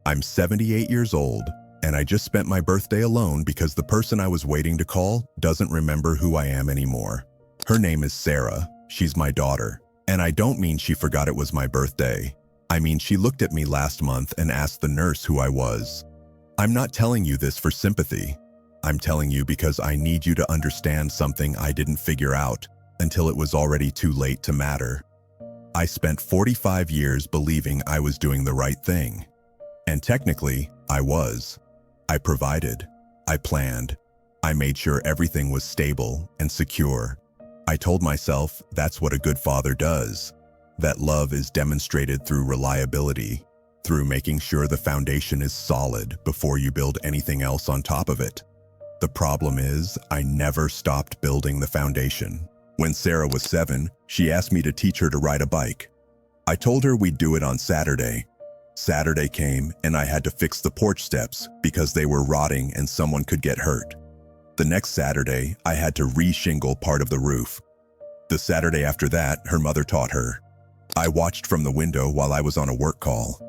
I'm 78 years old, and I just spent my birthday alone because the person I was waiting to call doesn't remember who I am anymore. Her name is Sarah. She's my daughter. And I don't mean she forgot it was my birthday. I mean she looked at me last month and asked the nurse who I was. I'm not telling you this for sympathy. I'm telling you because I need you to understand something I didn't figure out until it was already too late to matter. I spent 45 years believing I was doing the right thing. And technically, I was. I provided. I planned. I made sure everything was stable and secure. I told myself that's what a good father does. That love is demonstrated through reliability, through making sure the foundation is solid before you build anything else on top of it. The problem is, I never stopped building the foundation. When Sarah was 7, she asked me to teach her to ride a bike. I told her we'd do it on Saturday. Saturday came and I had to fix the porch steps because they were rotting and someone could get hurt. The next Saturday, I had to re-shingle part of the roof. The Saturday after that, her mother taught her. I watched from the window while I was on a work call.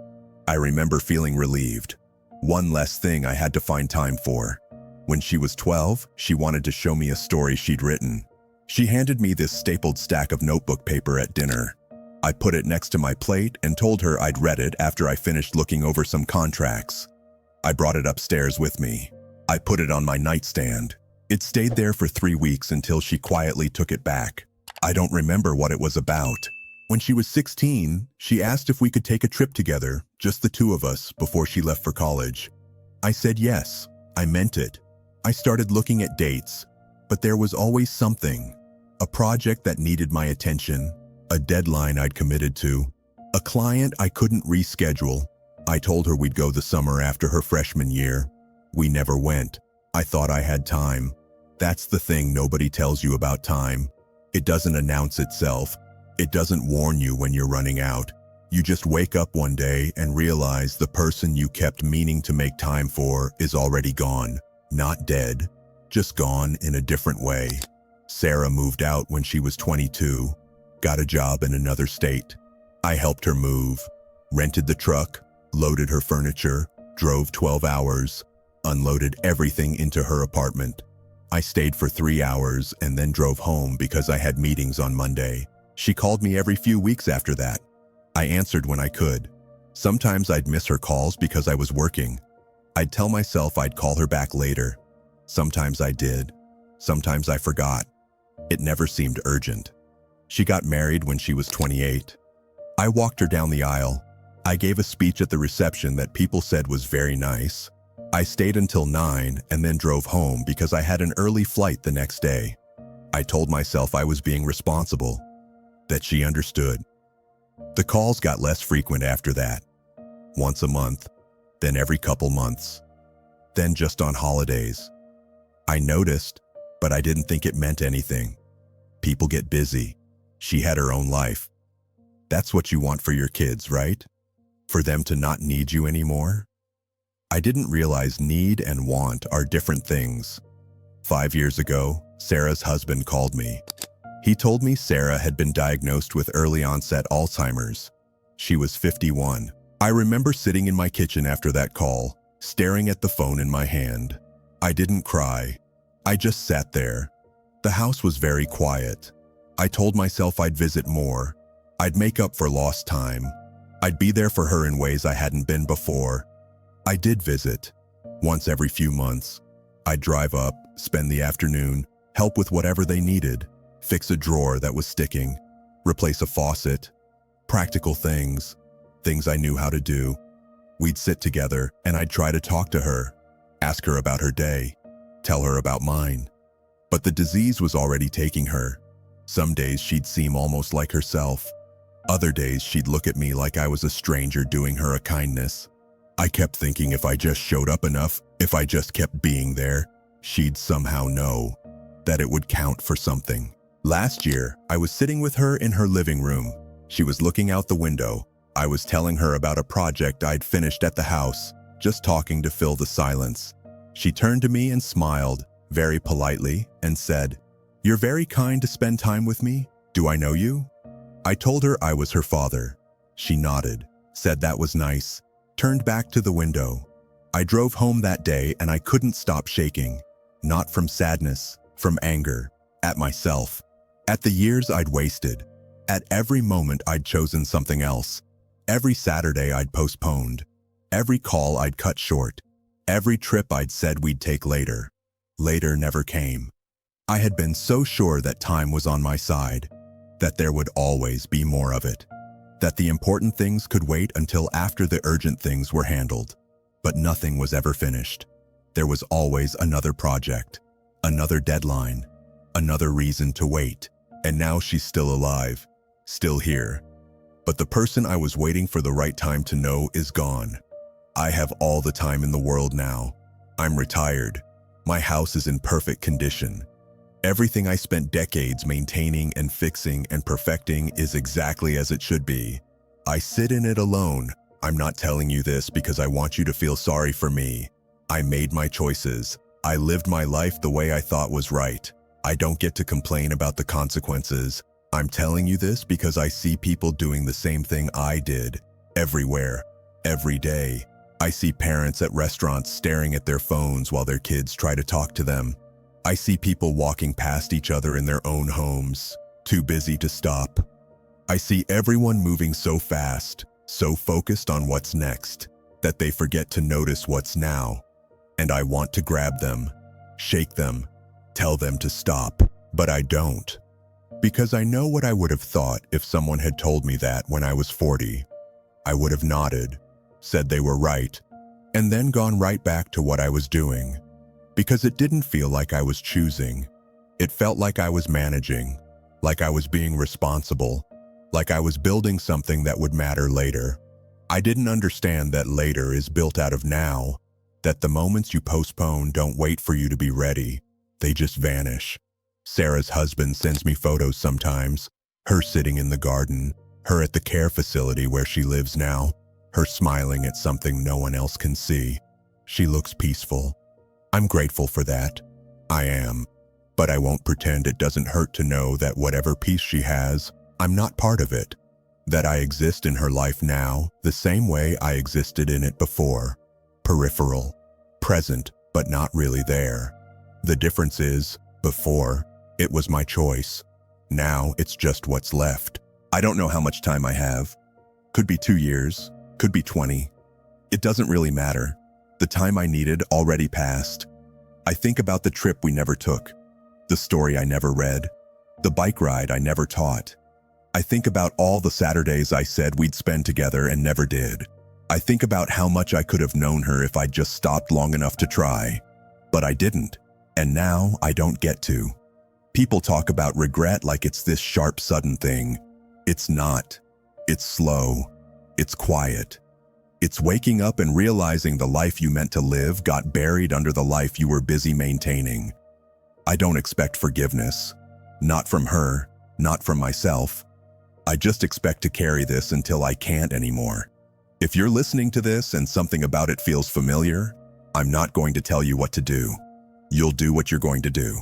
I remember feeling relieved. One less thing I had to find time for. When she was 12, she wanted to show me a story she'd written. She handed me this stapled stack of notebook paper at dinner. I put it next to my plate and told her I'd read it after I finished looking over some contracts. I brought it upstairs with me. I put it on my nightstand. It stayed there for 3 weeks until she quietly took it back. I don't remember what it was about. When she was 16, she asked if we could take a trip together, just the two of us, before she left for college. I said yes. I meant it. I started looking at dates, but there was always something. A project that needed my attention, a deadline I'd committed to, a client I couldn't reschedule. I told her we'd go the summer after her freshman year. We never went. I thought I had time. That's the thing nobody tells you about time. It doesn't announce itself. It doesn't warn you when you're running out. You just wake up one day and realize the person you kept meaning to make time for is already gone. Not dead, just gone in a different way. Sarah moved out when she was 22, got a job in another state. I helped her move, rented the truck, loaded her furniture, drove 12 hours, unloaded everything into her apartment. I stayed for 3 hours and then drove home because I had meetings on Monday. She called me every few weeks after that. I answered when I could. Sometimes I'd miss her calls because I was working. I'd tell myself I'd call her back later. Sometimes I did. Sometimes I forgot. It never seemed urgent. She got married when she was 28. I walked her down the aisle. I gave a speech at the reception that people said was very nice. I stayed until 9 and then drove home because I had an early flight the next day. I told myself I was being responsible, that she understood. The calls got less frequent after that. Once a month, then every couple months, then just on holidays. I noticed, but I didn't think it meant anything. People get busy. She had her own life. That's what you want for your kids, right? For them to not need you anymore? I didn't realize need and want are different things. 5 years ago, Sarah's husband called me. He told me Sarah had been diagnosed with early onset Alzheimer's. She was 51. I remember sitting in my kitchen after that call, staring at the phone in my hand. I didn't cry. I just sat there. The house was very quiet. I told myself I'd visit more. I'd make up for lost time. I'd be there for her in ways I hadn't been before. I did visit, once every few months. I'd drive up, spend the afternoon, help with whatever they needed, fix a drawer that was sticking, replace a faucet, practical things I knew how to do. We'd sit together and I'd try to talk to her, ask her about her day, tell her about mine. But the disease was already taking her. Some days she'd seem almost like herself. Other days she'd look at me like I was a stranger doing her a kindness. I kept thinking if I just showed up enough, if I just kept being there, she'd somehow know that it would count for something. Last year, I was sitting with her in her living room. She was looking out the window. I was telling her about a project I'd finished at the house, just talking to fill the silence. She turned to me and smiled, very politely, and said, "You're very kind to spend time with me. Do I know you?" I told her I was her father. She nodded, said that was nice. Turned back to the window. I drove home that day and I couldn't stop shaking. Not from sadness, from anger. At myself. At the years I'd wasted. At every moment I'd chosen something else. Every Saturday I'd postponed. Every call I'd cut short. Every trip I'd said we'd take later. Later never came. I had been so sure that time was on my side. That there would always be more of it. That the important things could wait until after the urgent things were handled. But nothing was ever finished. There was always another project, another deadline, another reason to wait. And now she's still alive, still here. But the person I was waiting for the right time to know is gone. I have all the time in the world now. I'm retired. My house is in perfect condition. Everything I spent decades maintaining and fixing and perfecting is exactly as it should be. I sit in it alone. I'm not telling you this because I want you to feel sorry for me. I made my choices. I lived my life the way I thought was right. I don't get to complain about the consequences. I'm telling you this because I see people doing the same thing I did. Everywhere. Every day. I see parents at restaurants staring at their phones while their kids try to talk to them. I see people walking past each other in their own homes, too busy to stop. I see everyone moving so fast, so focused on what's next, that they forget to notice what's now. And I want to grab them, shake them, tell them to stop, but I don't. Because I know what I would have thought if someone had told me that when I was 40. I would have nodded, said they were right, and then gone right back to what I was doing. Because it didn't feel like I was choosing. It felt like I was managing, like I was being responsible, like I was building something that would matter later. I didn't understand that later is built out of now, that the moments you postpone don't wait for you to be ready, they just vanish. Sarah's husband sends me photos sometimes, her sitting in the garden, her at the care facility where she lives now, her smiling at something no one else can see. She looks peaceful. I'm grateful for that. I am. But I won't pretend it doesn't hurt to know that whatever peace she has, I'm not part of it. That I exist in her life now the same way I existed in it before. Peripheral. Present, but not really there. The difference is, before, it was my choice. Now it's just what's left. I don't know how much time I have. Could be 2 years, could be 20. It doesn't really matter. The time I needed already passed. I think about the trip we never took, the story I never read, the bike ride I never taught. I think about all the Saturdays I said we'd spend together and never did. I think about how much I could have known her if I'd just stopped long enough to try. But I didn't, and now I don't get to. People talk about regret like it's this sharp, sudden thing. It's not. It's slow. It's quiet. It's waking up and realizing the life you meant to live got buried under the life you were busy maintaining. I don't expect forgiveness. Not from her, not from myself. I just expect to carry this until I can't anymore. If you're listening to this and something about it feels familiar, I'm not going to tell you what to do. You'll do what you're going to do.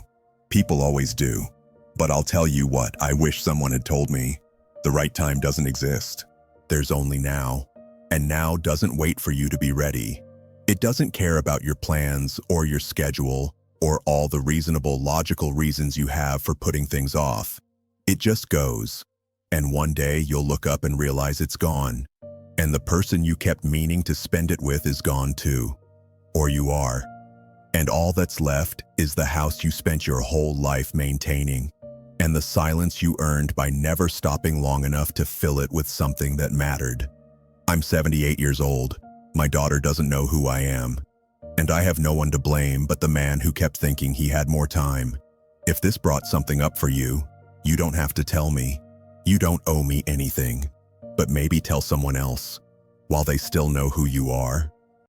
People always do. But I'll tell you what I wish someone had told me. The right time doesn't exist. There's only now. And now doesn't wait for you to be ready. It doesn't care about your plans or your schedule or all the reasonable, logical reasons you have for putting things off. It just goes. And one day you'll look up and realize it's gone. And the person you kept meaning to spend it with is gone too. Or you are. And all that's left is the house you spent your whole life maintaining. And the silence you earned by never stopping long enough to fill it with something that mattered. I'm 78 years old. My daughter doesn't know who I am. And I have no one to blame but the man who kept thinking he had more time. If this brought something up for you, you don't have to tell me. You don't owe me anything. But maybe tell someone else, while they still know who you are.